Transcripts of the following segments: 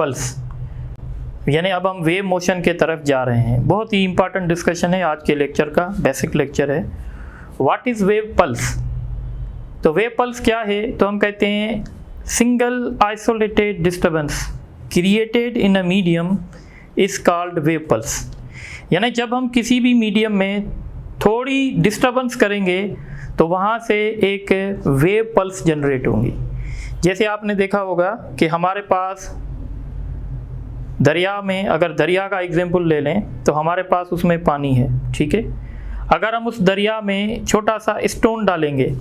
Pulse, यानी अब हम वेव मोशन के तरफ जा रहे हैं। बहुत ही इंपॉर्टेंट डिस्कशन है आज के लेक्चर का, बेसिक लेक्चर है। What is wave pulse? तो वेव पल्स क्या है? तो हम कहते हैं single isolated disturbance created in a medium is called wave pulse. यानी जब हम किसी भी मीडियम में थोड़ी डिस्टर्बेंस करेंगे तो वहाँ से एक वेव पल्स जनरेट होंगी। जैसे आपने देखा होगा कि हमारे पास दरिया में, अगर दरिया का एग्जाम्पल ले लें तो हमारे पास उसमें पानी है, ठीक है। अगर हम उस दरिया में छोटा सा स्टोन डालेंगे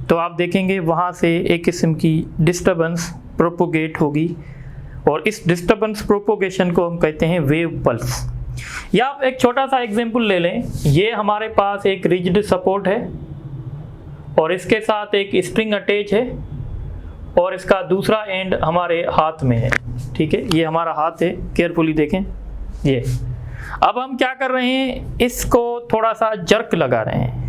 तो आप देखेंगे वहाँ से एक किस्म की डिस्टर्बेंस प्रोपोगेट होगी, और इस डिस्टर्बेंस प्रोपोगेशन को हम कहते हैं वेव पल्स। या आप एक छोटा सा एग्जाम्पल ले लें, ये हमारे पास एक रिजिड सपोर्ट है और इसके साथ एक स्प्रिंग अटैच है और इसका दूसरा एंड हमारे हाथ में है, ठीक है। ये हमारा हाथ है, केयरफुली देखें ये। अब हम क्या कर रहे हैं, इसको थोड़ा सा जर्क लगा रहे हैं।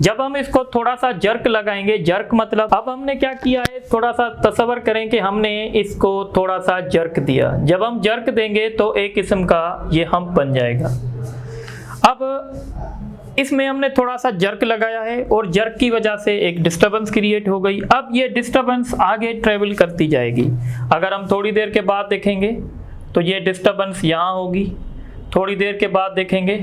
जब हम इसको थोड़ा सा जर्क लगाएंगे, जर्क मतलब अब हमने क्या किया है, थोड़ा सा तसव्वुर करें कि हमने इसको थोड़ा सा जर्क दिया। जब हम जर्क देंगे तो एक किस्म का ये हम्प बन जाएगा। अब इसमें हमने थोड़ा सा जर्क लगाया है और जर्क की वजह से एक डिस्टर्बेंस क्रिएट हो गई। अब ये डिस्टर्बेंस आगे ट्रेवल करती जाएगी। अगर हम थोड़ी देर के बाद देखेंगे तो ये डिस्टर्बेंस यहाँ होगी, थोड़ी देर के बाद देखेंगे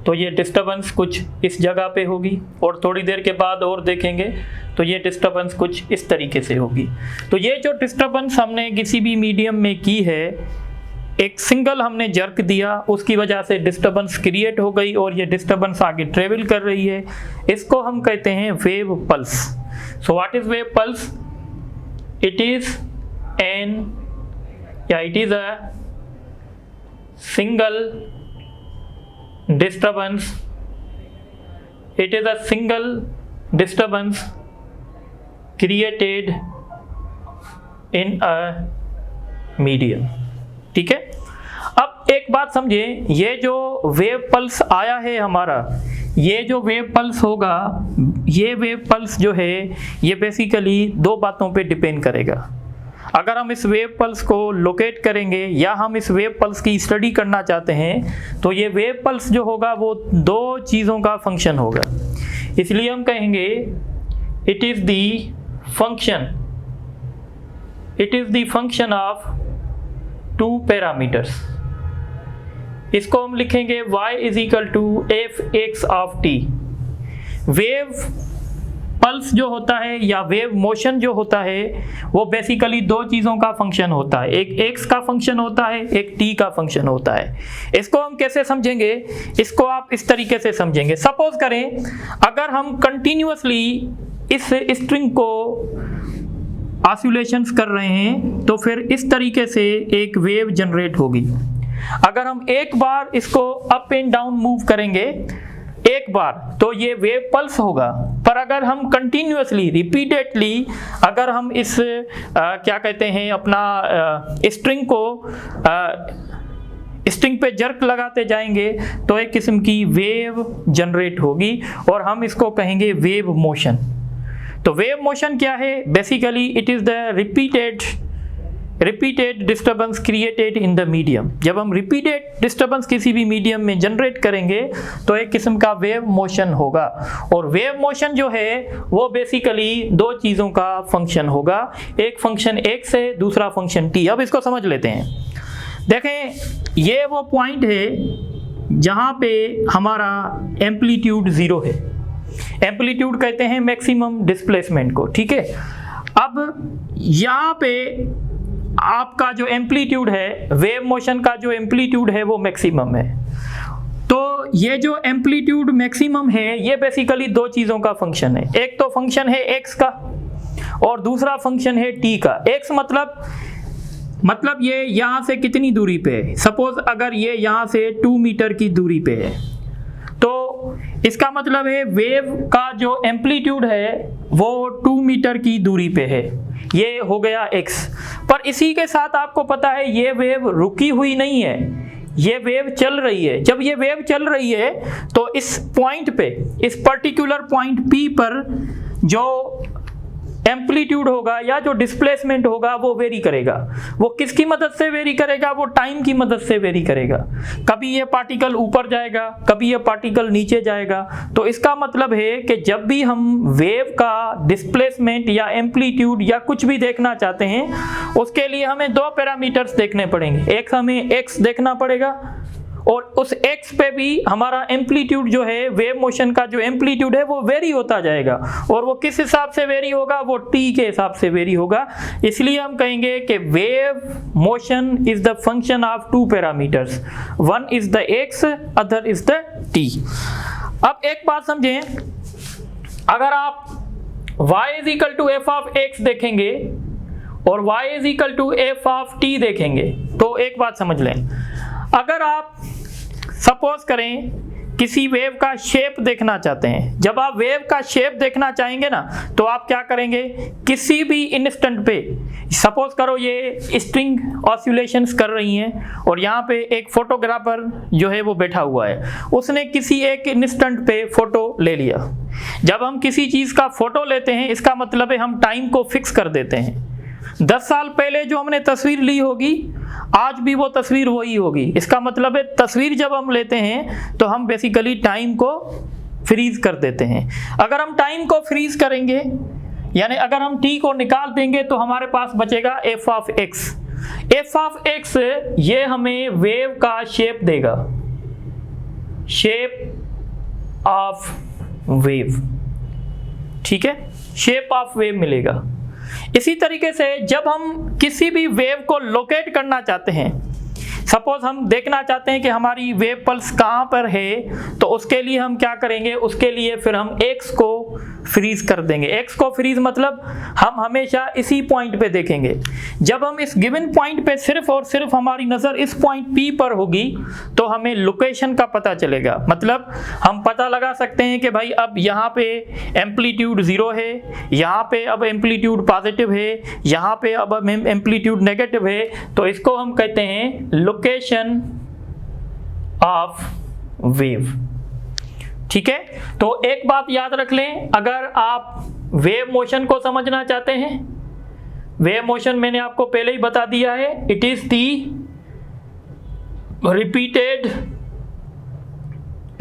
तो ये डिस्टर्बेंस कुछ इस जगह पे होगी, और थोड़ी देर के बाद और देखेंगे तो ये डिस्टर्बेंस कुछ इस तरीके से होगी। तो ये जो डिस्टर्बेंस हमने किसी भी मीडियम में की है, एक सिंगल हमने जर्क दिया, उसकी वजह से डिस्टर्बेंस क्रिएट हो गई और ये डिस्टर्बेंस आगे ट्रेवल कर रही है। इसको हम कहते हैं wave pulse. So what is wave pulse? It is a single disturbance. It is a single disturbance created in a medium, ठीक है। अब एक बात समझे, ये जो वेव पल्स आया है हमारा, ये जो वेव पल्स होगा, ये वेव पल्स जो है ये बेसिकली दो बातों पे डिपेंड करेगा। अगर हम इस वेव पल्स को लोकेट करेंगे या हम इस वेव पल्स की स्टडी करना चाहते हैं तो ये वेव पल्स जो होगा वो दो चीज़ों का फंक्शन होगा। इसलिए हम कहेंगे it is the function of two parameters. इसको हम लिखेंगे y is equal to f(x) of t। Wave pulse जो होता है या वेव मोशन जो होता है वो बेसिकली दो चीज़ों का फंक्शन होता है, एक x का फंक्शन होता है, एक t का फंक्शन होता है। इसको हम कैसे समझेंगे? इसको आप इस तरीके से समझेंगे। सपोज करें अगर हम कंटिन्यूअसली इस स्ट्रिंग को ऑसिलेशंस कर रहे हैं तो फिर इस तरीके से एक वेव जनरेट होगी। अगर हम एक बार इसको अप एंड डाउन मूव करेंगे एक बार तो ये वेव पल्स होगा, पर अगर हम कंटिन्यूअसली रिपीटेडली अगर हम इस क्या कहते हैं अपना स्ट्रिंग को स्ट्रिंग पे जर्क लगाते जाएंगे तो एक किस्म की वेव जनरेट होगी और हम इसको कहेंगे वेव मोशन। तो वेव मोशन क्या है? Basically it is the repeated disturbance created in the medium. जब हम रिपीटेड डिस्टर्बेंस किसी भी मीडियम में जनरेट करेंगे तो एक किस्म का वेव मोशन होगा, और वेव मोशन जो है वो बेसिकली दो चीज़ों का फंक्शन होगा, एक फंक्शन x है, दूसरा फंक्शन t। अब इसको समझ लेते हैं। देखें ये वो पॉइंट है जहाँ पे हमारा एम्पलीट्यूड 0 है। एम्पलीट्यूड कहते हैं मैक्सिमम डिस्प्लेसमेंट को, ठीक है। अब यहाँ पे आपका जो एम्पलीट्यूड है, वेव मोशन का जो एम्पलीट्यूड है वो मैक्सिमम है। तो ये जो एम्पलीट्यूड मैक्सिमम है ये बेसिकली दो चीज़ों का फंक्शन है। एक तो फंक्शन है x का और दूसरा फंक्शन है t का। x मतलब ये यहाँ से कितनी दूरी पे है। सपोज अगर ये यहाँ से 2 मीटर की दूरी पे है तो इसका मतलब है वेव का जो एम्पलीट्यूड है वो 2 मीटर की दूरी पे है। ये हो गया x। पर इसी के साथ आपको पता है ये वेव रुकी हुई नहीं है, ये वेव चल रही है। जब ये वेव चल रही है तो इस पॉइंट पे, इस पर्टिकुलर पॉइंट P पर जो एम्पलीट्यूड होगा या जो डिस्प्लेसमेंट होगा वो वेरी करेगा। वो किसकी मदद से वेरी करेगा? वो टाइम की मदद से वेरी करेगा। कभी ये पार्टिकल ऊपर जाएगा, कभी ये पार्टिकल नीचे जाएगा। तो इसका मतलब है कि जब भी हम वेव का डिस्प्लेसमेंट या एम्पलीट्यूड या कुछ भी देखना चाहते हैं, उसके लिए हमें दो पैरामीटर्स देखने पड़ेंगे। एक हमें x देखना पड़ेगा और उस x पे भी हमारा एम्पलीट्यूड जो है, वेव मोशन का जो एम्पलीट्यूड है वो वेरी होता जाएगा। और वो किस हिसाब से वेरी होगा? वो t के हिसाब से वेरी होगा। इसलिए हम कहेंगे कि wave motion is the function of two parameters, one is the x, other is the t। अब एक बात समझें, अगर आप y is equal to F of x देखेंगे और y is equal to F of t देखेंगे, तो एक बात समझ लें, अगर आप सपोज करें किसी वेव का शेप देखना चाहते हैं, जब आप वेव का शेप देखना चाहेंगे ना, तो आप क्या करेंगे? किसी भी इंस्टेंट पे, सपोज करो ये स्ट्रिंग ऑसिलेशंस कर रही हैं और यहाँ पे एक फोटोग्राफर जो है वो बैठा हुआ है, उसने किसी एक इंस्टेंट पे फोटो ले लिया। जब हम किसी चीज़ का फोटो लेते हैं, इसका मतलब है हम टाइम को फिक्स कर देते हैं। 10 साल पहले जो हमने तस्वीर ली होगी, आज भी वो तस्वीर वही होगी। इसका मतलब है तस्वीर जब हम लेते हैं तो हम बेसिकली टाइम को फ्रीज कर देते हैं। अगर हम टाइम को फ्रीज करेंगे, यानी अगर हम t को निकाल देंगे, तो हमारे पास बचेगा f of x। f of x ये हमें वेव का शेप देगा, शेप ऑफ वेव, ठीक है, शेप ऑफ वेव मिलेगा। इसी तरीके से जब हम किसी भी वेव को लोकेट करना चाहते हैं, सपोज हम देखना चाहते हैं कि हमारी वेव पल्स कहाँ पर है, तो उसके लिए हम क्या करेंगे? उसके लिए फिर हम x को फ्रीज कर देंगे। x को फ्रीज मतलब हम हमेशा इसी पॉइंट पे देखेंगे। जब हम इस गिवन पॉइंट पे सिर्फ और सिर्फ हमारी नज़र इस पॉइंट P पर होगी, तो हमें लोकेशन का पता चलेगा। मतलब हम पता लगा सकते हैं कि भाई अब यहाँ पे एम्पलीट्यूड 0 है, यहाँ पे अब एम्पलीट्यूड पॉजिटिव है, यहाँ पे अब एम्पलीट्यूड नेगेटिव है। तो इसको हम कहते हैं लोकेशन ऑफ वेव, ठीक है। तो एक बात याद रख लें, अगर आप वेव मोशन को समझना चाहते हैं, वेव मोशन मैंने आपको पहले ही बता दिया है, it is the repeated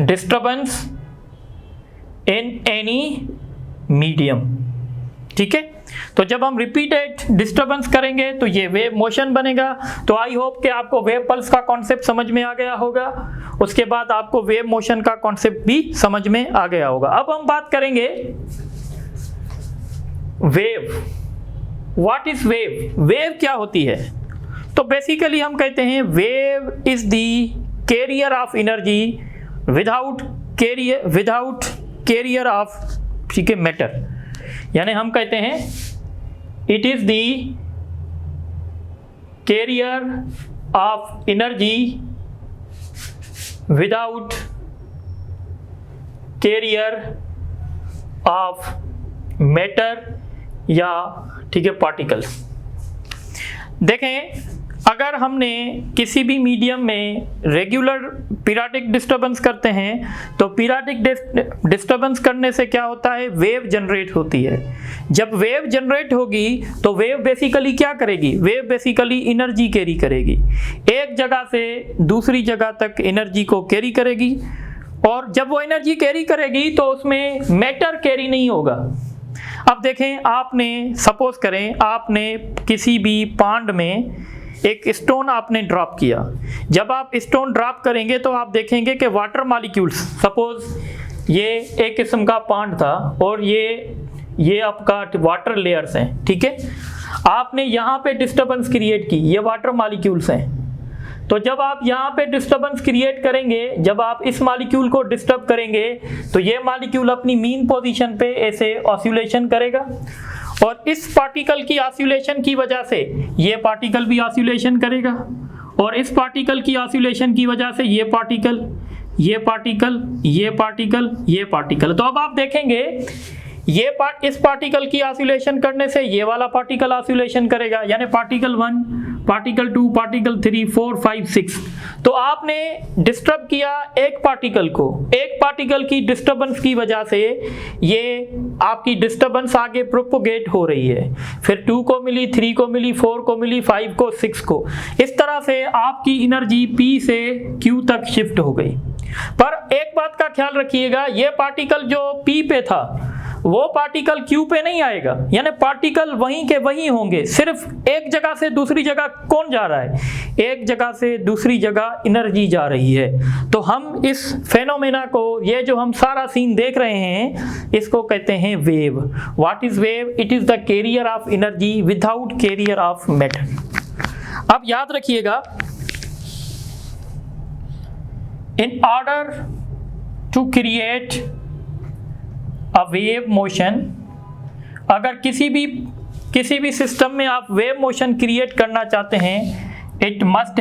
disturbance in any medium, ठीक है। तो जब हम रिपीटेड डिस्टर्बेंस करेंगे तो ये वेव मोशन बनेगा। तो आई होप कि आपको वेव पल्स का कॉन्सेप्ट समझ में आ गया होगा, उसके बाद आपको वेव मोशन का कॉन्सेप्ट भी समझ में आ गया होगा। अब हम बात करेंगे wave. What is wave? Wave क्या होती है? तो बेसिकली हम कहते हैं wave is the carrier of energy without carrier of, ठीक है, मैटर। यानी हम कहते हैं it is the carrier of energy without carrier of matter या, ठीक है, पार्टिकल्स। देखें, अगर हमने किसी भी मीडियम में रेगुलर पीरियोडिक डिस्टर्बेंस करते हैं, तो पीरियोडिक डिस्टर्बेंस करने से क्या होता है? वेव जनरेट होती है। जब वेव जनरेट होगी तो वेव बेसिकली क्या करेगी? वेव बेसिकली एनर्जी कैरी करेगी, एक जगह से दूसरी जगह तक एनर्जी को कैरी करेगी। और जब वो एनर्जी कैरी करेगी तो उसमें मैटर कैरी नहीं होगा। अब देखें, आपने सपोज करें आपने किसी भी पांड में एक स्टोन आपने ड्रॉप किया। जब आप स्टोन ड्रॉप करेंगे तो आप देखेंगे कि वाटर मॉलिक्यूल्स, सपोज ये एक किस्म का पांड था और ये आपका वाटर लेयर्स हैं, ठीक है। आपने यहाँ पे डिस्टर्बेंस क्रिएट की, ये वाटर मॉलिक्यूल्स हैं। तो जब आप यहाँ पे डिस्टर्बेंस क्रिएट करेंगे, जब आप इस मॉलिक्यूल को डिस्टर्ब करेंगे, तो ये मॉलिक्यूल अपनी मीन पोजीशन पे ऐसे ऑसिलेशन करेगा और इस पार्टिकल की ऑसिलेशन की वजह से ये पार्टिकल भी ऑसिलेशन करेगा और इस पार्टिकल की ऑसिलेशन की वजह से ये पार्टिकल, ये पार्टिकल, ये पार्टिकल, ये पार्टिकल। तो अब आप देखेंगे ये इस पार्टिकल की ऑसिलेशन करने से ये वाला पार्टिकल ऑसिलेशन करेगा, यानी पार्टिकल 1, पार्टिकल 2, पार्टिकल 3, 4, 5, 6। तो आपने डिस्टर्ब किया एक पार्टिकल को, एक पार्टिकल की डिस्टर्बेंस की वजह से ये आपकी डिस्टर्बेंस आगे प्रोपोगेट हो रही है, फिर 2 को मिली, 3 को मिली, 4 को मिली, 5 को, 6 को, इस तरह से आपकी एनर्जी P से Q तक शिफ्ट हो गई। पर एक बात का ख्याल रखिएगा, ये पार्टिकल जो P पे था वो पार्टिकल Q पे नहीं आएगा, यानी पार्टिकल वहीं के वहीं होंगे, सिर्फ एक जगह से दूसरी जगह कौन जा रहा है, एक जगह से दूसरी जगह एनर्जी जा रही है। तो हम इस फेनोमेना को, ये जो हम सारा सीन देख रहे हैं, इसको कहते हैं wave. What is wave? It is the carrier of energy without carrier of matter. अब याद रखिएगा, in order to create a wave motion, अगर किसी भी सिस्टम में आप वेव मोशन क्रिएट करना चाहते हैं, it must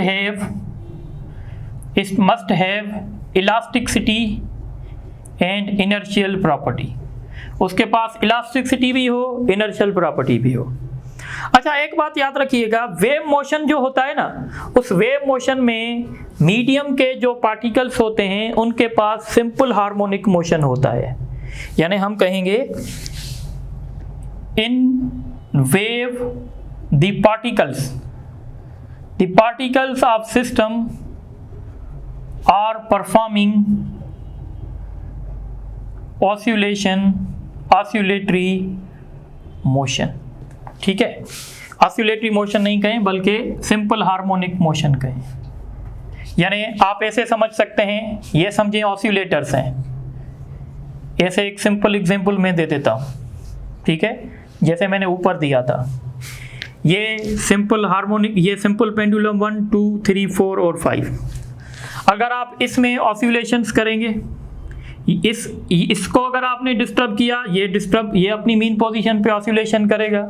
have elasticity and inertial property। उसके पास इलास्टिसिटी भी हो, इनर्शियल प्रॉपर्टी भी हो। अच्छा, एक बात याद रखिएगा, वेव मोशन जो होता है ना, उस वेव मोशन में मीडियम के जो पार्टिकल्स होते हैं उनके पास सिंपल हार्मोनिक मोशन होता है। यानी हम कहेंगे in wave the particles of system are performing oscillatory motion. ठीक है, ऑसिलेटरी मोशन नहीं कहें बल्कि सिंपल हार्मोनिक मोशन कहें। यानी आप ऐसे समझ सकते हैं, ये समझें ऑसिलेटर्स हैं। ऐसे एक सिंपल एग्जांपल मैं दे देता हूँ, ठीक है, जैसे मैंने ऊपर दिया था, ये सिंपल हार्मोनिक, ये सिंपल पेंडुलम 1, 2, 3, 4 और 5। अगर आप इसमें ऑसिलेशंस करेंगे, इसको अगर आपने डिस्टर्ब किया, ये अपनी मीन पोजीशन पे ऑसिलेशन करेगा,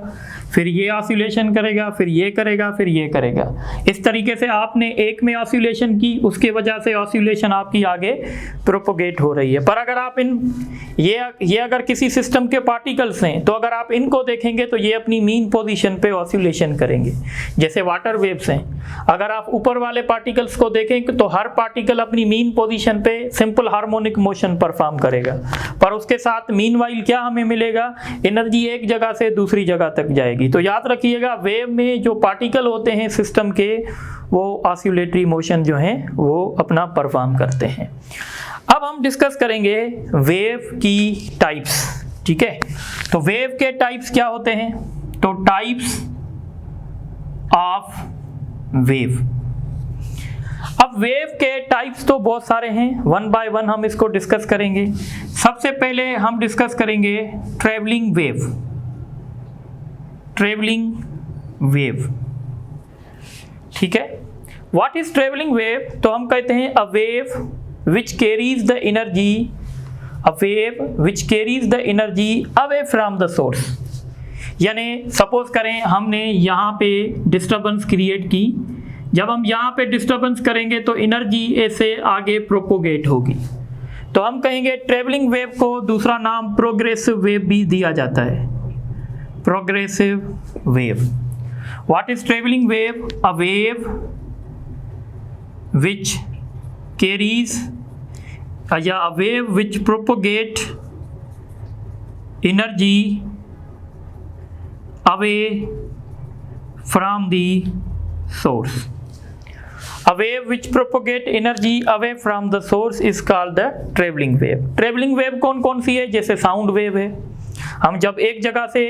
फिर ये ऑसिलेशन करेगा, फिर ये करेगा, फिर ये करेगा। इस तरीके से आपने एक में ऑसिलेशन की, उसके वजह से ऑसिलेशन आपकी आगे प्रोपोगेट हो रही है। पर अगर आप ये अगर किसी सिस्टम के पार्टिकल्स हैं, तो अगर आप इनको देखेंगे तो ये अपनी मीन पोजीशन पे ऑसिलेशन करेंगे, जैसे वाटर वेव्स हैं। अगर आप ऊपर वाले पार्टिकल्स को देखें तो हर पार्टिकल अपनी मीन पोजीशन पे सिंपल हार्मोनिक मोशन परफॉर्म करेगा, पर उसके साथ मीनवाइल क्या हमें मिलेगा, एनर्जी एक जगह से दूसरी जगह तक जाएगी। तो याद रखिएगा, वेव में जो पार्टिकल होते हैं सिस्टम के, वो ऑसिलेटरी मोशन जो है वो अपना परफॉर्म करते हैं। अब हम डिस्कस करेंगे वेव की टाइप्स। ठीक है, तो वेव के टाइप्स क्या होते हैं? तो टाइप्स ऑफ वेव। अब वेव के टाइप्स तो बहुत सारे हैं, वन बाय वन हम इसको डिस्कस करेंगे। सबसे पहले हम डिस्कस करेंगे ट्रैवलिंग वेव। ट्रैवलिंग वेव, ठीक है। What is travelling wave? तो हम कहते हैं अ wave which carries the energy, a wave which carries the energy away from the source. यानी सपोज करें हमने यहाँ पे डिस्टर्बेंस क्रिएट की, जब हम यहाँ पे डिस्टर्बेंस करेंगे तो एनर्जी ऐसे आगे प्रोपोगेट होगी, तो हम कहेंगे ट्रैवलिंग वेव को दूसरा नाम प्रोग्रेसिव वेव भी दिया जाता है। Progressive wave. What is travelling wave? A wave which carries या a wave which propagate energy away from the source. A wave which propagate energy away from the source is called the traveling wave. Traveling wave कौन कौन सी है? जैसे sound wave है, हम जब एक जगह से,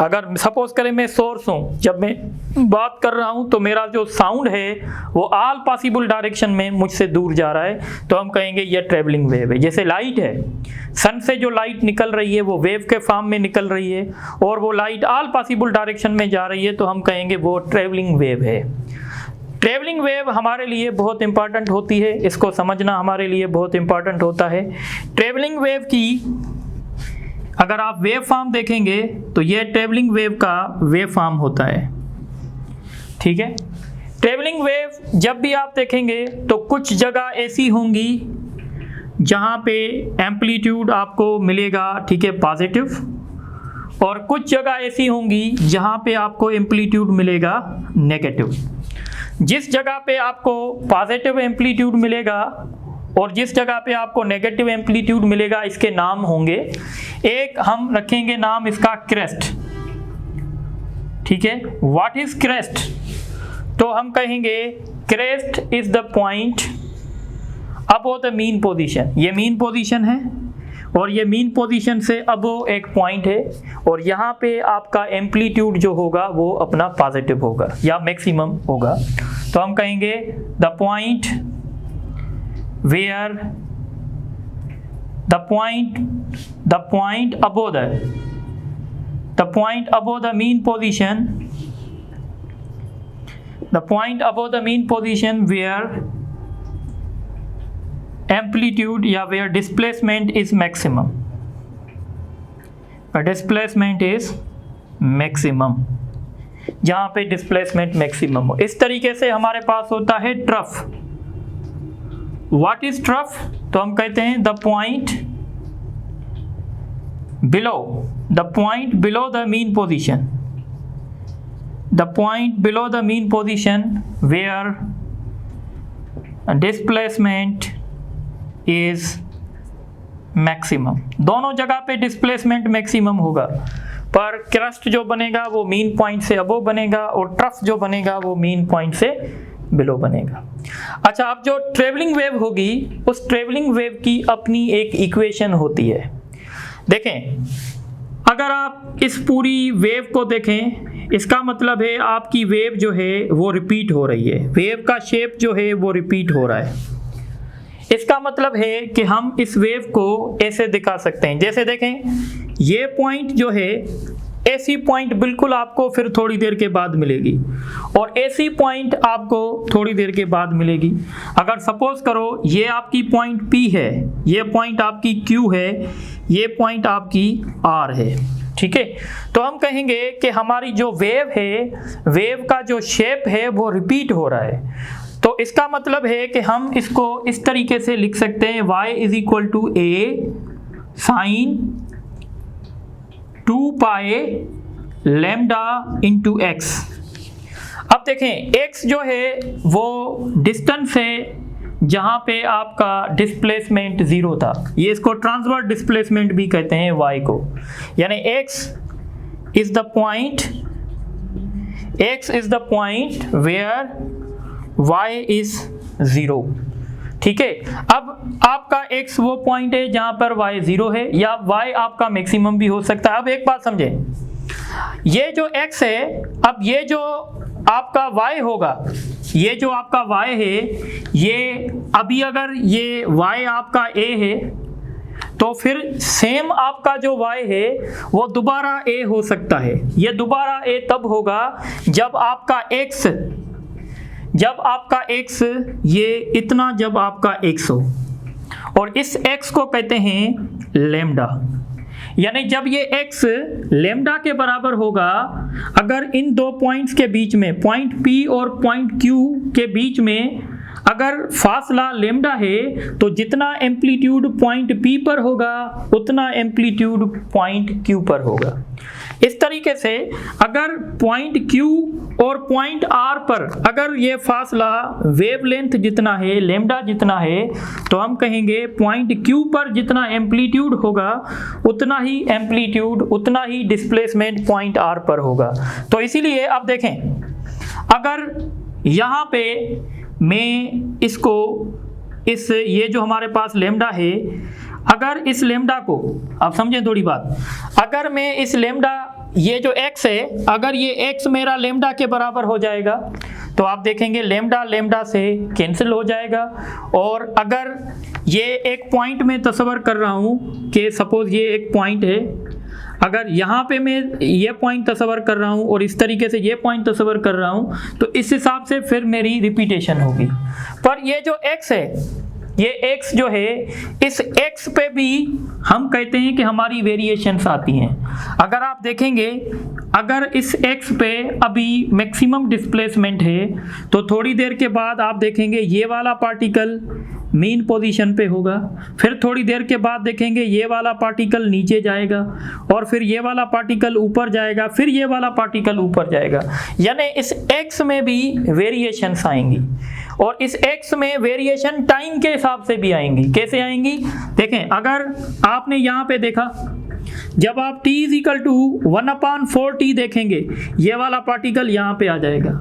अगर सपोज करें मैं सोर्स हूँ, जब मैं बात कर रहा हूँ तो मेरा जो साउंड है वो ऑल पॉसिबल डायरेक्शन में मुझसे दूर जा रहा है, तो हम कहेंगे ये ट्रैवलिंग वेव है। जैसे लाइट है, सन से जो लाइट निकल रही है वो वेव के फॉर्म में निकल रही है और वो लाइट ऑल पॉसिबल डायरेक्शन में जा रही है, तो हम कहेंगे वो ट्रैवलिंग वेव है। ट्रैवलिंग वेव हमारे लिए बहुत इंपॉर्टेंट होती है, इसको समझना हमारे लिए बहुत इंपॉर्टेंट होता है। ट्रैवलिंग वेव की अगर आप वेव फॉर्म देखेंगे तो ये ट्रैवलिंग वेव का वेव फॉर्म होता है, ठीक है। ट्रैवलिंग वेव जब भी आप देखेंगे तो कुछ जगह ऐसी होंगी जहाँ पे एम्पलीट्यूड आपको मिलेगा, ठीक है, पॉजिटिव, और कुछ जगह ऐसी होंगी जहाँ पे आपको एम्पलीट्यूड मिलेगा नेगेटिव। जिस जगह पे आपको पॉजिटिव एम्पलीट्यूड मिलेगा और जिस जगह पे आपको नेगेटिव एम्पलीट्यूड मिलेगा, इसके नाम होंगे, एक हम रखेंगे नाम इसका क्रेस्ट, ठीक है। What is crest? तो हम कहेंगे crest is the point above the mean position. ये मीन पोजीशन है और ये मीन पोजीशन से अबव एक पॉइंट है, और यहाँ पे आपका एम्पलीट्यूड जो होगा वो अपना पॉजिटिव होगा या मैक्सिमम होगा। तो हम कहेंगे the point where the point above the mean position where amplitude या where displacement is maximum, जहाँ पे डिस्प्लेसमेंट मैक्सिमम हो। इस तरीके से हमारे पास होता है ट्रफ। What is trough? तो हम कहते हैं the point below the mean position, where displacement is maximum. दोनों जगह पे डिस्प्लेसमेंट मैक्सिमम होगा, पर क्रस्ट जो बनेगा वो मीन पॉइंट से अबव बनेगा और ट्रफ जो बनेगा वो मीन पॉइंट से बिलो बनेगा। अच्छा, अब जो ट्रेवलिंग वेव होगी, उस ट्रेवलिंग वेव की अपनी एक इक्वेशन होती है। देखें, अगर आप इस पूरी वेव को देखें, इसका मतलब है आपकी वेव जो है वो रिपीट हो रही है, वेव का शेप जो है वो रिपीट हो रहा है। इसका मतलब है कि हम इस वेव को ऐसे दिखा सकते हैं, जैसे देखें ये पॉइंट जो है, ऐसी पॉइंट बिल्कुल आपको फिर थोड़ी देर के बाद मिलेगी और ऐसी पॉइंट आपको थोड़ी देर के बाद मिलेगी। अगर सपोज करो ये आपकी पॉइंट P है, ये पॉइंट आपकी Q है, ये पॉइंट आपकी R है, ठीक है। तो हम कहेंगे कि हमारी जो वेव है, वेव का जो शेप है वो रिपीट हो रहा है। तो इसका मतलब है कि हम इसको इस तरीके से लिख सकते हैं, y is equal to a sine 2 pi lambda into x. अब देखें, x जो है वो डिस्टेंस है जहाँ पे आपका डिस्प्लेसमेंट 0 था, ये इसको ट्रांसवर्स डिस्प्लेसमेंट भी कहते हैं y को, यानी x is the point where y is 0, ठीक है। अब आपका x वो पॉइंट है जहां पर y 0 है, या y आपका मैक्सिमम भी हो सकता है। अब एक बात समझें, ये जो x है, अब ये जो आपका y होगा, ये जो आपका y है, ये अभी अगर ये y आपका a है, तो फिर सेम आपका जो y है वो दोबारा a हो सकता है। ये दोबारा a तब होगा जब आपका x ये इतना, जब आपका x हो, और इस x को कहते हैं लैम्डा। यानी जब ये x लैम्डा के बराबर होगा, अगर इन दो पॉइंट्स के बीच में, पॉइंट P और पॉइंट Q के बीच में अगर फासला लैम्डा है, तो जितना एम्पलीट्यूड पॉइंट P पर होगा उतना एम्पलीट्यूड पॉइंट Q पर होगा। इस तरीके से अगर पॉइंट Q और पॉइंट R पर अगर ये फासला वेवलेंथ जितना है, लैम्डा जितना है, तो हम कहेंगे पॉइंट Q पर जितना एम्पलीट्यूड होगा उतना ही एम्पलीट्यूड, उतना ही डिस्प्लेसमेंट पॉइंट R पर होगा। तो इसीलिए आप देखें, अगर यहाँ पे मैं इसको ये जो हमारे पास लैम्डा है, अगर इस लैम्डा को, आप समझें थोड़ी बात, अगर मैं इस लैम्डा, ये जो x है, अगर ये x मेरा लैम्डा के बराबर हो जाएगा, तो आप देखेंगे लैम्डा लैम्डा से कैंसिल हो जाएगा। और अगर ये एक पॉइंट में तस्वर कर रहा हूँ कि सपोज ये एक पॉइंट है, अगर यहाँ पे मैं ये पॉइंट तस्वर कर रहा हूँ और इस तरीके से ये पॉइंट तस्वर कर रहा हूँ, तो इस हिसाब से फिर मेरी रिपीटेशन होगी। पर ये जो x है, ये x जो है, इस x पे भी हम कहते हैं कि हमारी वेरिएशंस आती हैं। अगर आप देखेंगे, अगर इस x पे अभी मैक्सिमम डिस्प्लेसमेंट है तो थोड़ी देर के बाद आप देखेंगे ये वाला पार्टिकल मीन पोजीशन पे होगा, फिर थोड़ी देर के बाद देखेंगे ये वाला पार्टिकल नीचे जाएगा, और फिर ये वाला पार्टिकल ऊपर जाएगा, फिर ये वाला पार्टिकल ऊपर जाएगा। यानी इस x में भी वेरिएशंस आएंगी, और इस x में वेरिएशन टाइम के हिसाब से भी आएंगी। कैसे आएंगी देखें, अगर आपने यहाँ पे देखा, जब आप t = 1/4t देखेंगे ये वाला पार्टिकल यहाँ पे आ जाएगा।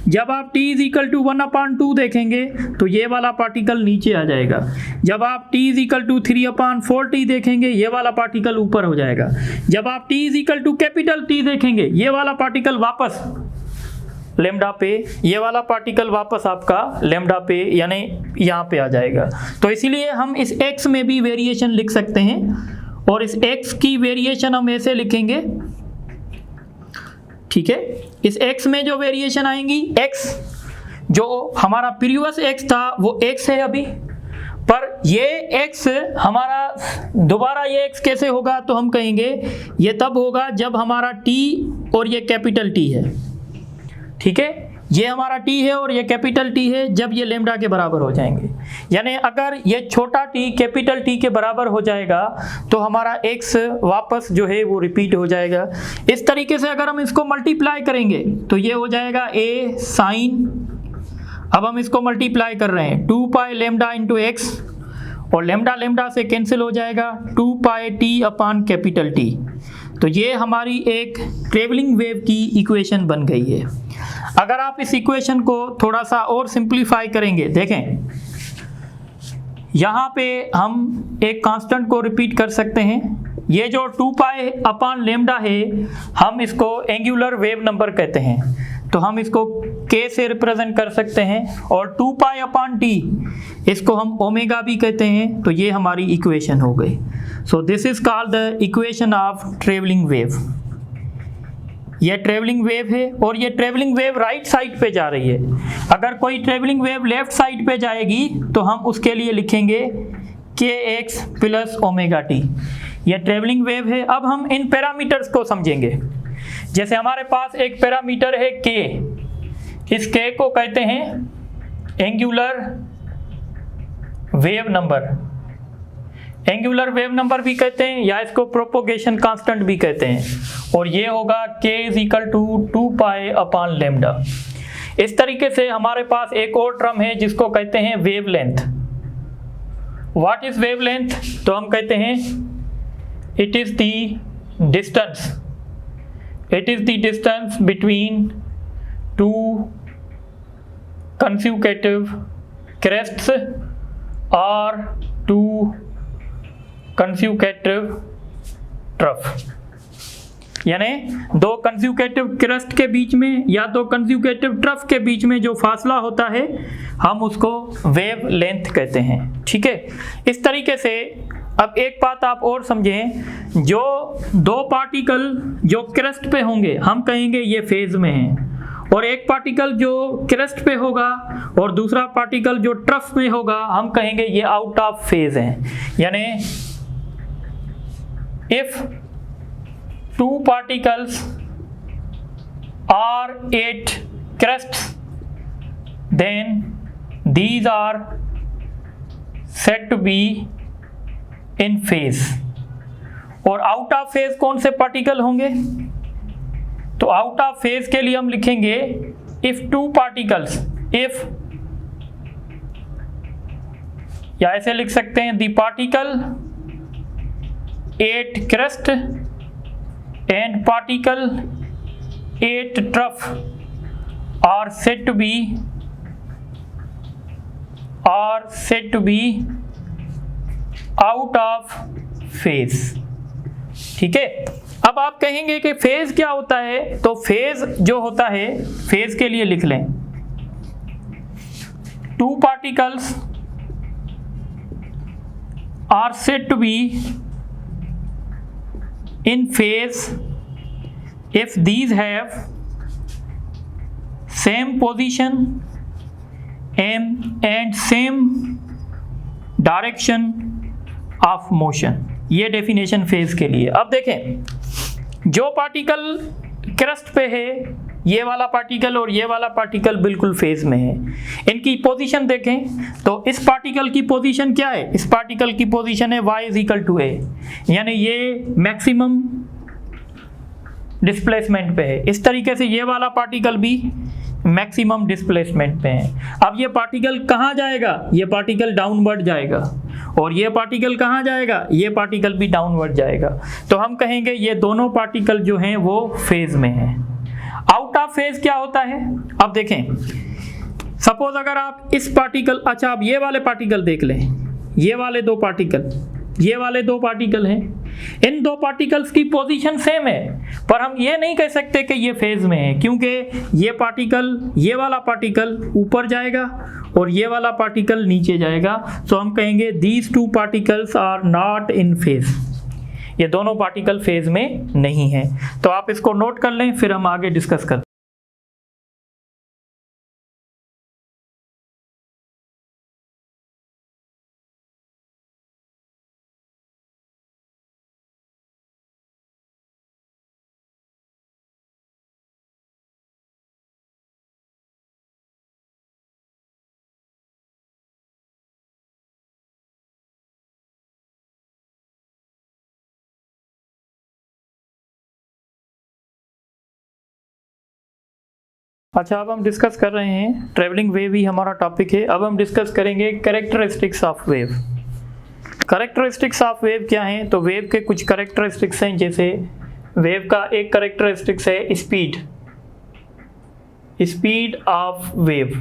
जब आप t = 1/2 देखेंगे तो ये वाला पार्टिकल नीचे आ जाएगा। जब आप t = 3/4t देखेंगे ये वाला पार्टिकल ऊपर हो जाएगा। जब आप t = T देखेंगे ये वाला पार्टिकल वापस लेम्डा पे, ये वाला पार्टिकल वापस आपका लेम्डा पे यानी यहाँ पे आ जाएगा। तो इसीलिए हम इस x में भी वेरिएशन लिख सकते हैं, और इस x की वेरिएशन हम ऐसे लिखेंगे, ठीक है। इस x में जो वेरिएशन आएंगी, x जो हमारा प्रीवियस x था वो x है अभी, पर ये x हमारा दोबारा ये x कैसे होगा, तो हम कहेंगे ये तब होगा जब हमारा t और ये कैपिटल T है, ठीक है। ये हमारा t है और ये कैपिटल T है जब ये लेम्डा के बराबर हो जाएंगे। यानी अगर ये छोटा t कैपिटल T के बराबर हो जाएगा तो हमारा x वापस जो है वो रिपीट हो जाएगा। इस तरीके से अगर हम इसको मल्टीप्लाई करेंगे तो ये हो जाएगा a साइन, अब हम इसको मल्टीप्लाई कर रहे हैं 2 पाई लेम्डा इंटू x, और लेम्डा लेम्डा से कैंसिल हो जाएगा 2 पाई t अपान कैपिटल T। तो ये हमारी एक ट्रेवलिंग वेव की इक्वेशन बन गई है। अगर आप इस इक्वेशन को थोड़ा सा और सिंप्लीफाई करेंगे, देखें यहाँ पे हम एक कांस्टेंट को रिपीट कर सकते हैं। ये जो 2 पाई अपान लेम्डा है हम इसको एंगुलर वेव नंबर कहते हैं, तो हम इसको k से रिप्रेजेंट कर सकते हैं, और 2 पाई अपान t इसको हम ओमेगा भी कहते हैं। तो ये हमारी इक्वेशन हो गई। So this is called the equation of travelling wave. ये ट्रेवलिंग वेव है, और ये ट्रेवलिंग वेव राइट साइड पे जा रही है। अगर कोई ट्रेवलिंग वेव लेफ्ट साइड पे जाएगी तो हम उसके लिए लिखेंगे kx प्लस ओमेगा t। ये ट्रेवलिंग वेव है। अब हम इन पैरामीटर्स को समझेंगे। जैसे हमारे पास एक पैरामीटर है k, इस k को कहते हैं angular wave number, angular wave number भी कहते हैं, या इसको प्रोपोगेशन कांस्टेंट भी कहते हैं, और ये होगा k = 2 पाई अपान लेम्डा। इस तरीके से हमारे पास एक और टर्म है जिसको कहते हैं वेवलेंथ। What is wavelength? तो हम कहते हैं it is the distance, it is the distance between to consecutive crests or two consecutive trough। यानी दो कंज्यूकेटिव क्रेस्ट के बीच में या दो कंज्यूकेटिव ट्रफ के बीच में जो फासला होता है हम उसको वेव लेंथ कहते हैं, ठीक है। इस तरीके से अब एक बात आप और समझें, जो दो पार्टिकल जो क्रेस्ट पे होंगे हम कहेंगे ये फेज में हैं, और एक पार्टिकल जो क्रेस्ट पे होगा और दूसरा पार्टिकल जो ट्रफ में होगा हम कहेंगे ये आउट ऑफ फेज हैं। यानी if two particles are at crests then these are said to be in phase। और आउट ऑफ फेज कौन से पार्टिकल होंगे? तो आउट ऑफ फेज के लिए हम लिखेंगे इफ टू पार्टिकल्स, इफ या ऐसे लिख सकते हैं the particle at crest and particle at trough are said to be out of phase, ठीक है। अब आप कहेंगे कि फेज क्या होता है, तो फेज जो होता है, फेज के लिए लिख लें two particles are said to be in phase if these have same position and same direction of motion. ये डेफिनेशन फेज के लिए। अब देखें, जो पार्टिकल क्रस्ट पे है, ये वाला पार्टिकल और ये वाला पार्टिकल बिल्कुल फेज में है। इनकी पोजीशन देखें तो इस पार्टिकल की पोजीशन क्या है? इस पार्टिकल की पोजीशन है y = a, यानी ये मैक्सिमम डिस्प्लेसमेंट पे है। इस तरीके से ये वाला पार्टिकल भी मैक्सिमम डिस्प्लेसमेंट पे है। अब ये पार्टिकल कहाँ जाएगा? ये पार्टिकल डाउनवर्ड जाएगा। और ये पार्टिकल कहाँ जाएगा? ये पार्टिकल भी डाउनवर्ड जाएगा। तो हम कहेंगे ये दोनों पार्टिकल जो हैं वो फेज में हैं। आउट ऑफ फेज क्या होता है? अब देखें, सपोज अगर आप इस पार्टिकल, अच्छा आप ये वाले पार्टिकल देख लें, ये वाले दो पार्टिकल हैं। इन दो पार्टिकल्स की पोजीशन सेम है, पर हम ये नहीं कह सकते कि ये फेज में है, क्योंकि ये वाला पार्टिकल ऊपर जाएगा और ये वाला पार्टिकल नीचे जाएगा। तो हम कहेंगे these two particles are not in phase. ये दोनों पार्टिकल फेज में नहीं है। तो आप इसको नोट कर लें, फिर हम आगे डिस्कस करते हैं। अच्छा, अब हम डिस्कस कर रहे हैं, ट्रैवलिंग वेव ही हमारा टॉपिक है। अब हम डिस्कस करेंगे characteristics of wave. Characteristics of wave क्या हैं? तो वेव के कुछ कैरेक्टरिस्टिक्स हैं, जैसे वेव का एक कैरेक्टरिस्टिक्स है स्पीड ऑफ वेव।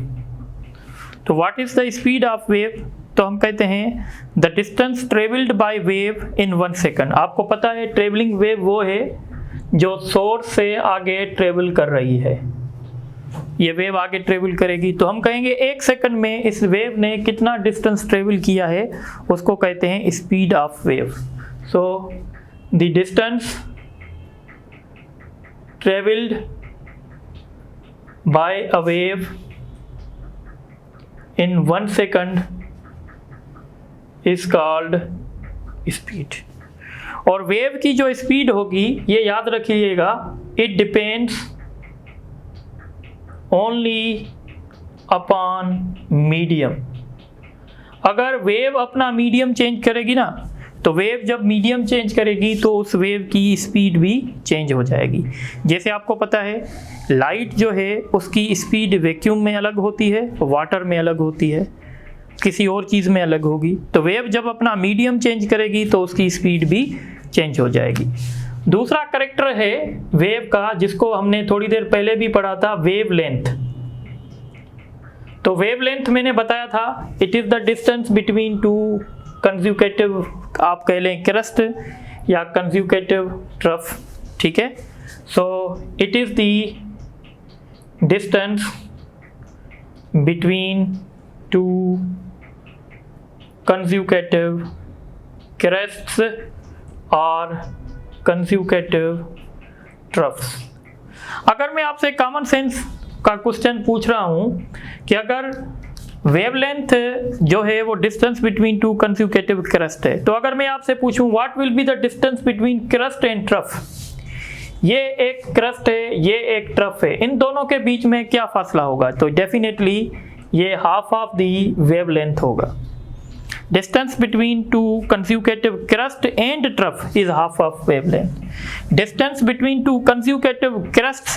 तो what is the speed of wave? तो हम कहते हैं the distance travelled by wave in 1 second. आपको पता है ट्रेवलिंग वेव वो है जो सोर्स से आगे ट्रेवल कर रही है। ये वेव आगे ट्रेवल करेगी, तो हम कहेंगे 1 सेकंड में इस वेव ने कितना डिस्टेंस ट्रेवल किया है, उसको कहते हैं speed of wave. So the distance travelled by a wave in 1 second is called speed. और वेव की जो स्पीड होगी, ये याद रखिएगा, it depends only upon medium. अगर वेव अपना मीडियम चेंज करेगी ना, तो वेव जब मीडियम चेंज करेगी तो उस वेव की स्पीड भी चेंज हो जाएगी। जैसे आपको पता है लाइट जो है उसकी स्पीड वैक्यूम में अलग होती है, वाटर में अलग होती है, किसी और चीज़ में अलग होगी। तो वेव जब अपना मीडियम चेंज करेगी तो उसकी स्पीड भी चेंज हो जाएगी। दूसरा कैरेक्टर है वेव का, जिसको हमने थोड़ी देर पहले भी पढ़ा था, वेव लेंथ। तो वेव लेंथ मैंने बताया था, it is the distance between two consecutive, आप कह लें क्रस्ट या कंज्यूकेटिव ट्रफ, ठीक है। So it is the distance between two consecutive crests और कंज्यूकेटिव ट्रफ्स। अगर मैं आपसे कॉमन सेंस का क्वेश्चन पूछ रहा हूं कि अगर वेवलेंथ जो है वो डिस्टेंस बिटवीन टू कंज्यूकेटिव क्रस्ट है, तो अगर मैं आपसे पूछूं what will be the distance between crust and trough, ये एक क्रस्ट है, ये एक ट्रफ है, इन दोनों के बीच में क्या फासला होगा? तो डेफिनेटली ये हाफ ऑफ द वेवलेंथ होगा। Distance between two consecutive crust and trough is half of wavelength. Distance between two consecutive crusts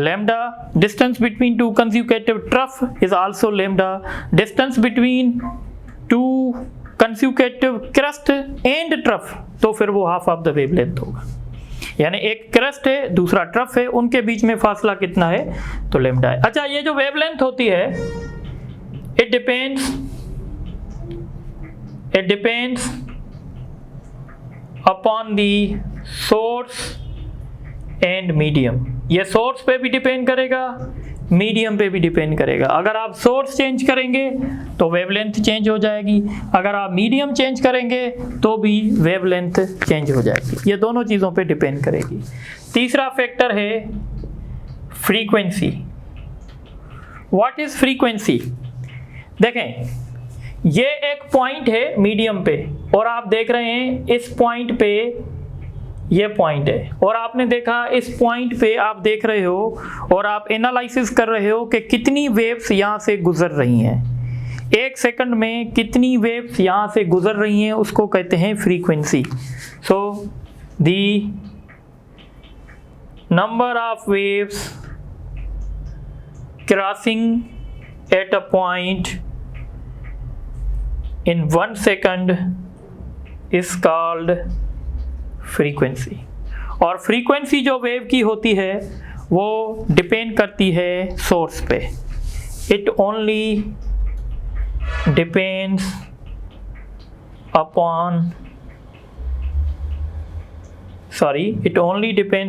lambda. Distance between two consecutive trough is also lambda. Distance between two consecutive crust and trough, तो फिर वो half of the wavelength होगा। यानी एक crust है, दूसरा trough है, उनके बीच में फासला कितना है? तो लैम्डा है। अच्छा, ये जो वेवलेंथ होती है, it depends upon the source and medium। ये सोर्स पे भी डिपेंड करेगा, मीडियम पे भी डिपेंड करेगा। अगर आप सोर्स चेंज करेंगे तो वेवलेंथ चेंज हो जाएगी, अगर आप मीडियम चेंज करेंगे तो भी वेवलेंथ चेंज हो जाएगी। ये दोनों चीज़ों पे डिपेंड करेगी। तीसरा फैक्टर है फ्रीक्वेंसी। What is frequency? देखें, ये एक पॉइंट है मीडियम पे और आप देख रहे हैं इस पॉइंट पे ये पॉइंट है और आपने देखा इस पॉइंट पे आप देख रहे हो और आप एनालिसिस कर रहे हो कि कितनी वेव्स यहाँ से गुजर रही हैं। एक सेकंड में कितनी वेव्स यहाँ से गुजर रही हैं उसको कहते हैं frequency. So the number of waves crossing at a point in 1 second is called frequency। और फ्रीक्वेंसी जो वेव की होती है वो डिपेंड करती है सोर्स पे। It only depends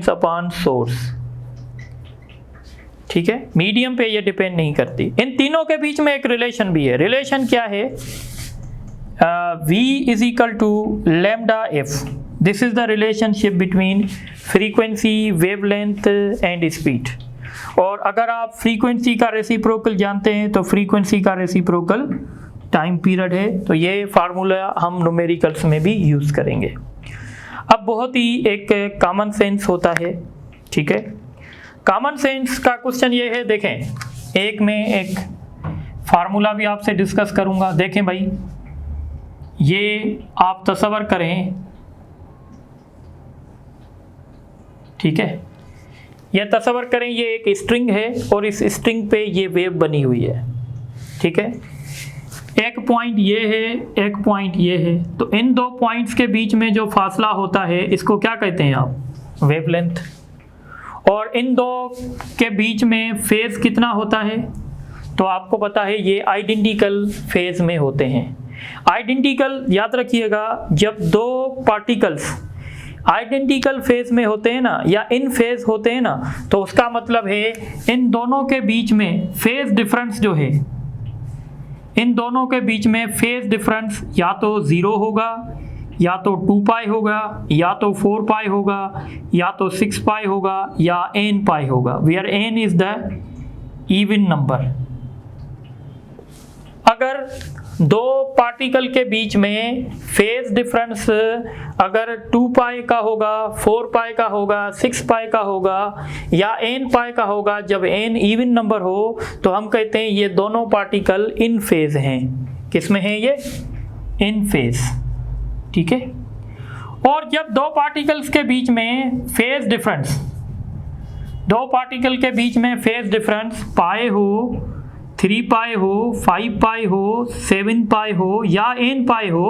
upon source. ठीक है, मीडियम पे ये डिपेंड नहीं करती। इन तीनों के बीच में एक रिलेशन भी है। रिलेशन क्या है? V is equal to lambda f. This is the relationship between frequency, wavelength and speed। और अगर आप फ्रीक्वेंसी का रेसिप्रोकल जानते हैं तो फ्रीक्वेंसी का रेसिप्रोकल टाइम पीरियड है। तो ये फार्मूला हम न्यूमेरिकल्स में भी यूज़ करेंगे। अब बहुत ही एक कॉमन सेंस होता है। ठीक है, कॉमन सेंस का क्वेश्चन ये है, देखें एक में एक फार्मूला भी आपसे डिस्कस करूँगा। देखें भाई, ये आप तसव्वुर करें, ठीक है, ये तसव्वुर करें ये एक स्ट्रिंग है और इस स्ट्रिंग पे ये वेव बनी हुई है। ठीक है, एक पॉइंट ये है, एक पॉइंट ये है, तो इन दो पॉइंट्स के बीच में जो फासला होता है इसको क्या कहते हैं आप? वेवलेंथ। और इन दो के बीच में फेज कितना होता है? तो आपको पता है ये आइडेंटिकल फेज में होते हैं। आइडेंटिकल याद रखिएगा, जब दो पार्टिकल्स आइडेंटिकल फेज में होते हैं ना या इन फेज होते हैं ना, तो उसका मतलब है इन दोनों के बीच में फेज डिफरेंस जो है, इन दोनों के बीच में फेज डिफरेंस या तो 0 होगा, या तो 2 पाई होगा, या तो 4 पाई होगा, या तो 6 पाई होगा, या n पाई होगा, where n is the even number. अगर दो पार्टिकल के बीच में फेज डिफरेंस अगर 2 पाई का होगा, 4 पाई का होगा, 6 पाई का होगा या n पाई का होगा, जब n इवन नंबर हो तो हम कहते हैं ये दोनों पार्टिकल इन फेज हैं। किस में हैं ये? इन फेज। ठीक है, और जब दो पार्टिकल्स के बीच में फेज डिफरेंस, दो पार्टिकल के बीच में फेज डिफरेंस पाई हो, 3 पाई हो, 5 पाई हो, 7 पाई हो या n पाई हो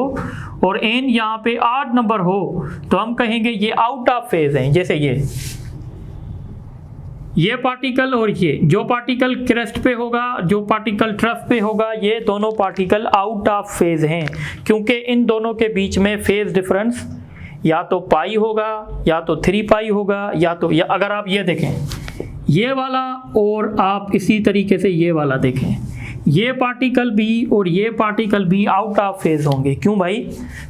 और n यहाँ पे 8 नंबर हो, तो हम कहेंगे ये आउट ऑफ फेज हैं। जैसे ये पार्टिकल और ये, जो पार्टिकल क्रेस्ट पे होगा, जो पार्टिकल ट्रफ पे होगा, ये दोनों पार्टिकल आउट ऑफ फेज हैं, क्योंकि इन दोनों के बीच में फेज डिफरेंस या तो पाई होगा, या तो 3 पाई होगा, या तो अगर आप ये देखें ये वाला और आप इसी तरीके से ये वाला देखें, ये पार्टिकल भी और ये पार्टिकल भी आउट ऑफ फेज होंगे। क्यों भाई?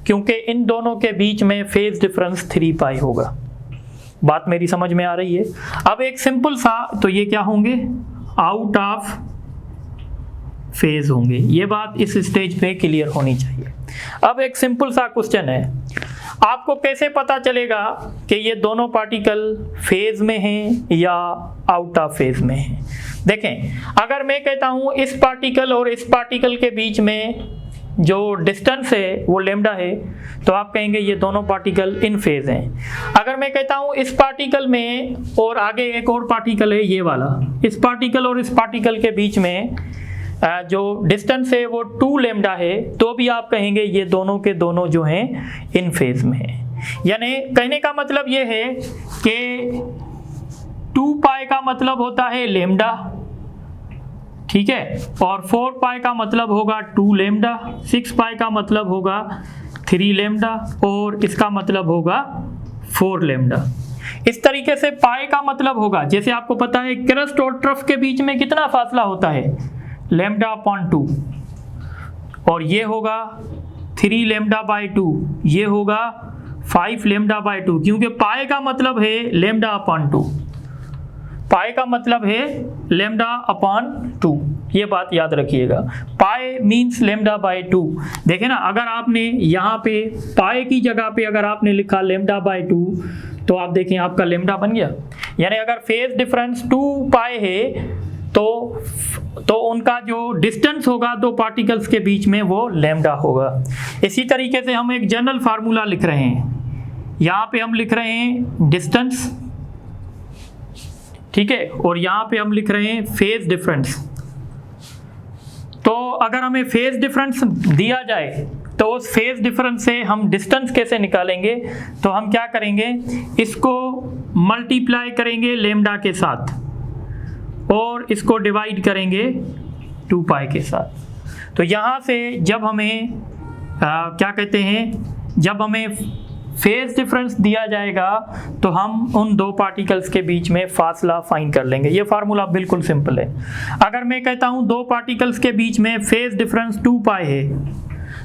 क्योंकि इन दोनों के बीच में फेज डिफरेंस 3 पाई होगा। बात मेरी समझ में आ रही है? अब एक सिंपल सा, तो ये क्या होंगे? आउट ऑफ फेज होंगे। ये बात इस स्टेज पे क्लियर होनी चाहिए। अब एक सिंपल सा क्वेश्चन है, आपको कैसे पता चलेगा कि ये दोनों पार्टिकल फेज में हैं या आउट ऑफ फेज में हैं? देखें, अगर मैं कहता हूँ इस पार्टिकल और इस पार्टिकल के बीच में जो डिस्टेंस है वो लैम्डा है, तो आप कहेंगे ये दोनों पार्टिकल इन फेज हैं। अगर मैं कहता हूँ इस पार्टिकल में और आगे एक और पार्टिकल है ये वाला, इस पार्टिकल और इस पार्टिकल के बीच में जो डिस्टेंस है वो 2 लैम्डा है, तो भी आप कहेंगे ये दोनों के दोनों जो हैं इन फेज में हैं। यानी कहने का मतलब ये है कि 2 पाई का मतलब होता है लैम्डा, ठीक है, और 4 पाई का मतलब होगा 2 लैम्डा, 6 पाई का मतलब होगा 3 लैम्डा और इसका मतलब होगा 4 लैम्डा। इस तरीके से पाई का मतलब होगा, जैसे आपको पता है क्रस्ट और ट्रफ के बीच में कितना फासला होता है? लैम्डा अपॉन 2, और ये होगा 3 लैम्डा बाई 2, ये होगा 5 लैम्डा बाई 2, क्योंकि पाई का मतलब है लैम्डा अपॉन 2। पाई का मतलब है लेमडा अपॉन 2, ये बात याद रखिएगा। पाई मीन्स लेमडा बाय 2। देखें ना, अगर आपने यहाँ पे पाई की जगह पे अगर आपने लिखा लेमडा बाय 2 तो आप देखें आपका लेमडा बन गया। यानी अगर फेज डिफरेंस 2 पाई है तो उनका जो डिस्टेंस होगा दो पार्टिकल्स के बीच में वो लेमडा होगा। इसी तरीके से हम एक जनरल फार्मूला लिख रहे हैं, यहाँ पे हम लिख रहे हैं डिस्टेंस, ठीक है, और यहाँ पे हम लिख रहे हैं फेज डिफरेंस। तो अगर हमें फेज डिफरेंस दिया जाए तो उस फेज डिफरेंस से हम डिस्टेंस कैसे निकालेंगे, तो हम क्या करेंगे, इसको मल्टीप्लाई करेंगे लेमडा के साथ और इसको डिवाइड करेंगे 2 पाई के साथ। तो यहाँ से जब हमें क्या कहते हैं, जब हमें फेज डिफरेंस दिया जाएगा तो हम उन दो पार्टिकल्स के बीच में फासला फाइंड कर लेंगे। ये फार्मूला बिल्कुल सिंपल है। अगर मैं कहता हूँ दो पार्टिकल्स के बीच में फेज डिफरेंस 2 पाई है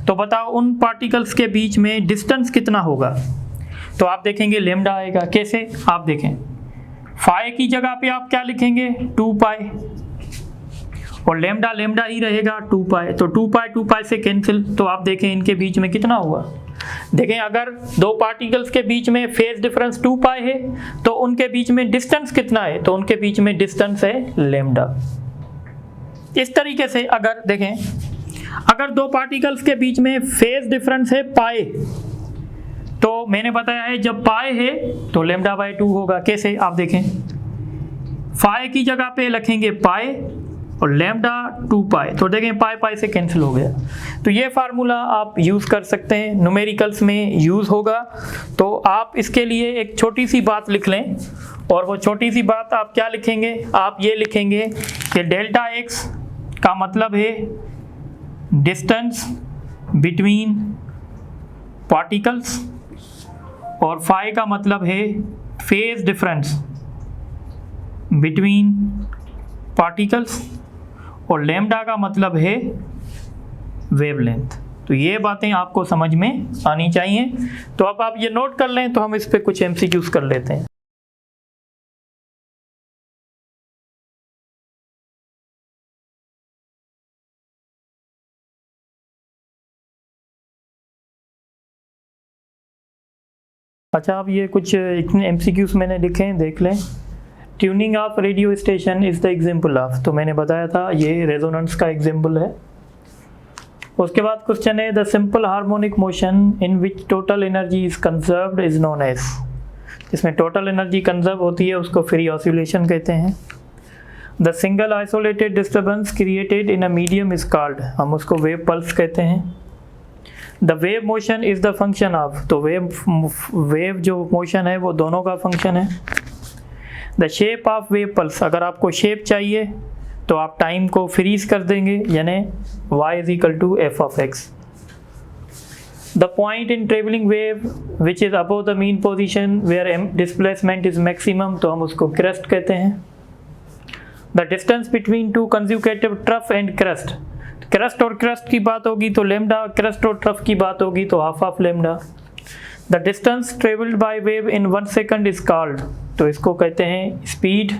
तो बताओ उन पार्टिकल्स के बीच में डिस्टेंस कितना होगा, तो आप देखेंगे लेमडा आएगा। कैसे, आप देखें, फाई की जगह पे आप क्या लिखेंगे 2 पाई और लेमडा लेमडा ही रहेगा 2 पाई, तो 2 पाई से कैंसिल। तो आप देखें इनके बीच में कितना हुआ। देखें अगर दो पार्टिकल्स के बीच में फेज डिफरेंस 2 पाई है तो उनके बीच में डिस्टेंस कितना है, तो उनके बीच में डिस्टेंस है लेमडा। इस तरीके से अगर देखें, अगर दो पार्टिकल्स के बीच में फेज डिफरेंस है पाई, तो मैंने बताया है जब पाई है तो लेमडा बाय 2 होगा। कैसे, आप देखें, फाई की जगह पे लिखेंगे पाई और लेमडा 2 पाई, तो देखें पाई पाई से कैंसिल हो गया। तो ये फार्मूला आप यूज़ कर सकते हैं, न्यूमेरिकल्स में यूज़ होगा। तो आप इसके लिए एक छोटी सी बात लिख लें, और वो छोटी सी बात आप क्या लिखेंगे, आप ये लिखेंगे कि डेल्टा एक्स का मतलब है डिस्टेंस बिटवीन पार्टिकल्स और फाई का मतलब है फेज डिफरेंस बिटवीन पार्टिकल्स और लेमडा का मतलब है वेवलेंथ। तो ये बातें आपको समझ में आनी चाहिए। तो अब आप ये नोट कर लें, तो हम इस पे कुछ एमसीक्यूज कर लेते हैं। अच्छा, अब ये कुछ इतने एमसीक्यूज मैंने लिखे हैं, देख लें। Tuning of radio station is the example of, तो मैंने बताया था ये रेजोनेंस का एग्जाम्पल है। उसके बाद क्वेश्चन है the simple harmonic motion in which total energy is conserved is known as, इसमें टोटल एनर्जी कंजर्व होती है उसको फ्री ऑसिलेशन कहते हैं। The single isolated disturbance created in a medium is called, हम उसको वेव पल्स कहते हैं। The wave motion is the function of, तो वेव जो मोशन है वो दोनों का फंक्शन है। The shape of wave pulse, अगर आपको शेप चाहिए तो आप टाइम को फ्रीज कर देंगे, यानी y is equal to F of X. The point in travelling wave which is above the mean position where displacement is maximum, तो हम उसको क्रेस्ट कहते हैं। The distance between two consecutive trough and crest, crest और crest की बात होगी तो लेमडा, क्रेस्ट और ट्रफ की बात होगी तो half of lambda. The distance travelled by wave in 1 second is called, तो इसको कहते हैं speed.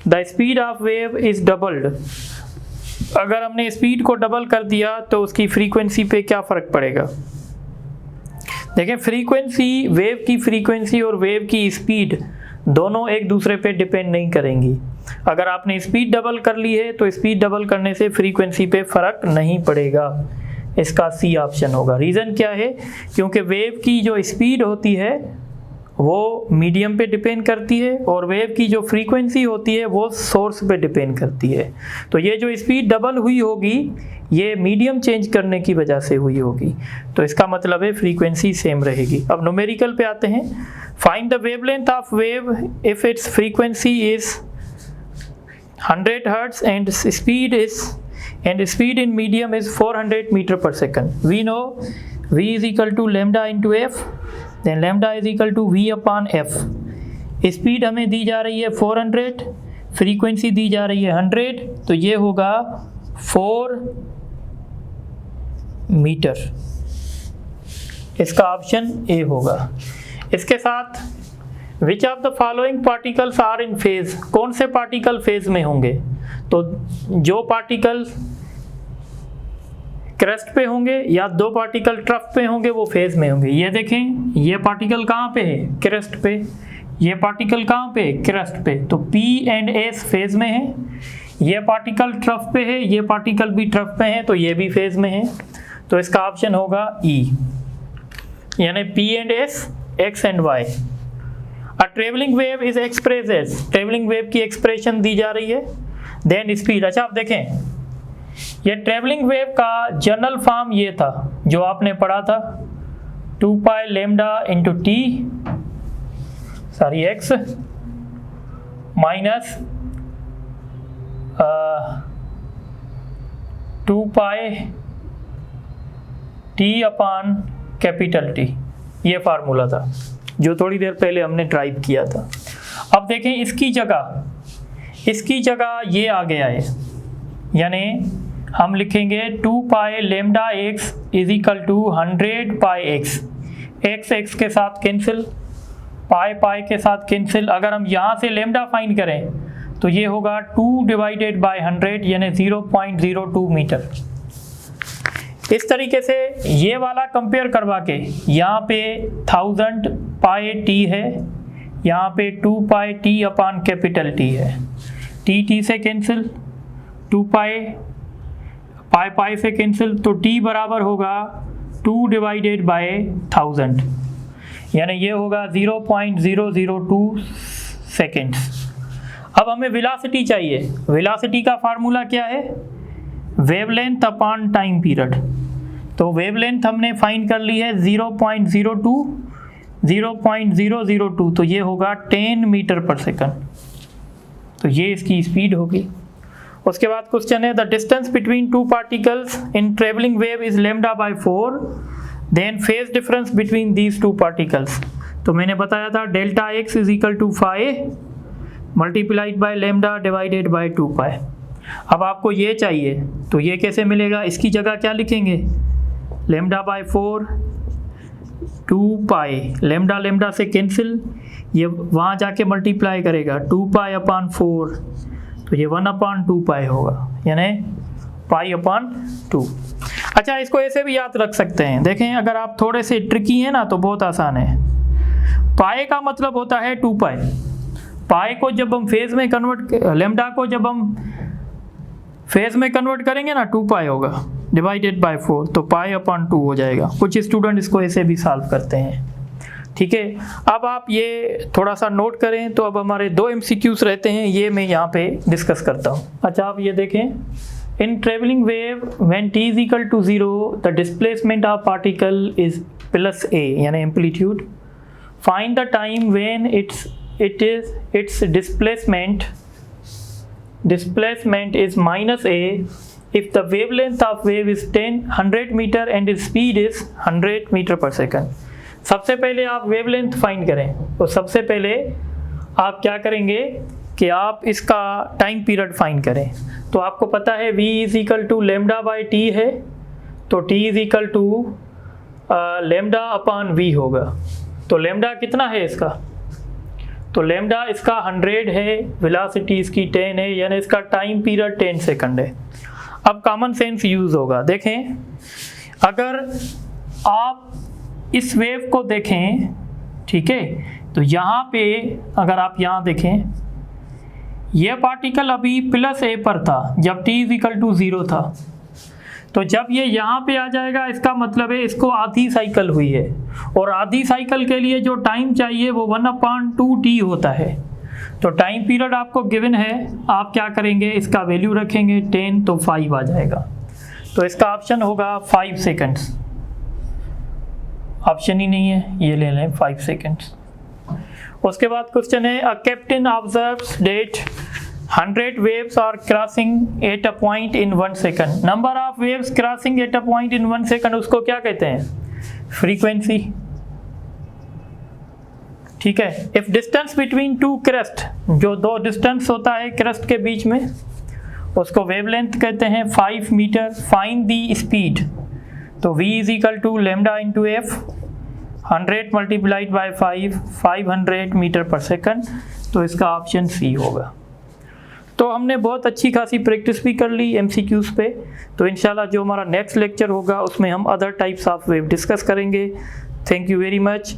The speed of wave is doubled, अगर हमने स्पीड को डबल कर दिया तो उसकी फ्रीक्वेंसी पे क्या फ़र्क पड़ेगा। देखें, फ्रीक्वेंसी, वेव की फ्रीक्वेंसी और वेव की स्पीड दोनों एक दूसरे पे डिपेंड नहीं करेंगी। अगर आपने स्पीड डबल कर ली है तो स्पीड डबल करने से फ्रीक्वेंसी पे फ़र्क नहीं पड़ेगा, इसका सी ऑप्शन होगा। रीज़न क्या है, क्योंकि वेव की जो स्पीड होती है वो मीडियम पे डिपेंड करती है और वेव की जो फ्रीक्वेंसी होती है वो सोर्स पे डिपेंड करती है। तो ये जो स्पीड डबल हुई होगी ये मीडियम चेंज करने की वजह से हुई होगी, तो इसका मतलब है फ्रीक्वेंसी सेम रहेगी। अब न्यूमेरिकल पे आते हैं। Find the wavelength of wave if it's frequency is 100 Hz and speed in medium is 400 meter per second. We know V is equal to lambda into F, then lambda is equal to V upon F. Speed हमें दी जा रही है 400, frequency दी जा रही है 100, तो ये होगा 4 मीटर, इसका ऑप्शन ए होगा। इसके साथ which of the following particles are in phase, कौन से पार्टिकल फेज में होंगे? तो जो पार्टिकल क्रेस्ट पे होंगे या दो पार्टिकल ट्रफ पे होंगे वो फेज में होंगे। ये देखें, ये पार्टिकल कहाँ पे है? क्रेस्ट पे। ये पार्टिकल कहाँ पे? क्रेस्ट पे। तो P एंड S फेज में है। ये पार्टिकल ट्रफ पे है, ये पार्टिकल भी ट्रफ पे है, तो ये भी फेज में है। तो इसका ऑप्शन होगा E, यानी P and S, X and Y। A travelling wave is express as, travelling wave की एक्सप्रेशन दी जा रही है। Then speed. अच्छा आप देखें, ये ट्रेवलिंग वेव का जनरल फॉर्म ये था जो आपने पढ़ा था, 2 pi lambda into T X minus 2 pi T upon capital T. ये फार्मूला था जो थोड़ी देर पहले हमने ड्राइव किया था। अब देखें इसकी जगह ये आ गया है, यानी हम लिखेंगे 2 pi lambda X is equal to 100 pi X. X के साथ कैंसिल, पाई के साथ कैंसिल। अगर हम यहाँ से लेमडा फाइंड करें तो ये होगा 2 डिवाइडेड बाई 100 यानी 0.02 मीटर। इस तरीके से ये वाला कंपेयर करवा के यहाँ पे 1000 पाई टी है, यहाँ पे 2 pi T upon capital T है। टी से कैंसिल, 2 पाई से कैंसिल, तो टी बराबर होगा 2 डिवाइडेड बाय 1000 यानी ये होगा 0.002 सेकेंड्स। अब हमें वेलोसिटी चाहिए। वेलोसिटी का फार्मूला क्या है? Wavelength upon time period. तो वेवलेंथ हमने फाइंड कर ली है 0.002, तो ये होगा 10 मीटर पर सेकंड। तो ये इसकी स्पीड होगी। उसके बाद क्वेश्चन है, the distance between two particles in travelling wave is lambda by 4, then phase difference between these two particles. तो मैंने बताया था delta x is equal to 5 multiplied by lambda divided by 2 pi. अब आपको ये चाहिए तो ये कैसे मिलेगा? इसकी जगह क्या लिखेंगे? लेमडा बाय 4, 2 पाई, लेमडा से कैंसिल, ये वहाँ जाके मल्टीप्लाई करेगा 2 पाई अपॉन 4, तो ये 1/2 पाई होगा, यानी पाई अपॉन 2। अच्छा इसको ऐसे भी याद रख सकते हैं। देखें अगर आप थोड़े से ट्रिकी हैं ना तो बहुत आसान है। पाई का मतलब होता है 2 पाई। पाई को जब हम फेज में कन्वर्ट, लेमडा को जब हम फेज में कन्वर्ट करेंगे ना 2 पाई होगा डिवाइडेड बाय 4, तो पाई अपॉन 2 हो जाएगा। कुछ स्टूडेंट इसको ऐसे भी सॉल्व करते हैं। ठीक है, अब आप ये थोड़ा सा नोट करें। तो अब हमारे 2 MCQs रहते हैं, ये मैं यहाँ पे डिस्कस करता हूँ। अच्छा आप ये देखें, in travelling wave when t is equal to 0 the displacement of particle is +a यानी amplitude. Find the time when its displacement is -a if the wavelength of wave is 100 meter and its speed is 100 meter per second। सबसे पहले आप wavelength find करें। तो सबसे पहले आप क्या करेंगे कि आप इसका टाइम पीरियड फाइंड करें। तो आपको पता है v is equal to lambda by T है, तो t is equal to lambda upon v होगा। तो लेमडा कितना है इसका? तो लेमडा इसका 100 है, वेलोसिटी इसकी 10 है, यानी इसका टाइम पीरियड 10 सेकंड है। अब कॉमन सेंस यूज़ होगा। देखें अगर आप इस वेव को देखें, ठीक है, तो यहाँ पे अगर आप यहाँ देखें, यह पार्टिकल अभी +a पर था जब t इज इक्वल टू 0 था। तो जब ये यहाँ पे आ जाएगा इसका मतलब है इसको आधी साइकिल हुई है, और आधी साइकिल के लिए जो टाइम चाहिए वो 1/2t होता है। तो टाइम पीरियड आपको गिवन है, आप क्या करेंगे इसका वैल्यू रखेंगे 10, तो 5 आ जाएगा। तो इसका ऑप्शन होगा 5 सेकेंड्स। ऑप्शन ही नहीं है, ये ले लें 5 सेकेंड्स। उसके बाद क्वेश्चन है, a captain observes that 100 waves are crossing at a point in 1 second। Number of waves crossing at a point in 1 second, उसको क्या कहते हैं? फ्रीक्वेंसी। ठीक है, इफ डिस्टेंस बिटवीन 2 क्रेस्ट, जो 2 डिस्टेंस होता है क्रेस्ट के बीच में, उसको वेवलेंथ कहते हैं 5 मीटर। फाइंड दी स्पीड, तो v is equal to lambda into F, 100 multiplied by 500 metre पर सेकंड, तो इसका ऑप्शन सी होगा। तो हमने बहुत अच्छी खासी प्रैक्टिस भी कर ली MCQs पे। तो इंशाल्लाह जो हमारा नेक्स्ट लेक्चर होगा उसमें हम other types of wave discuss करेंगे। Thank you very much.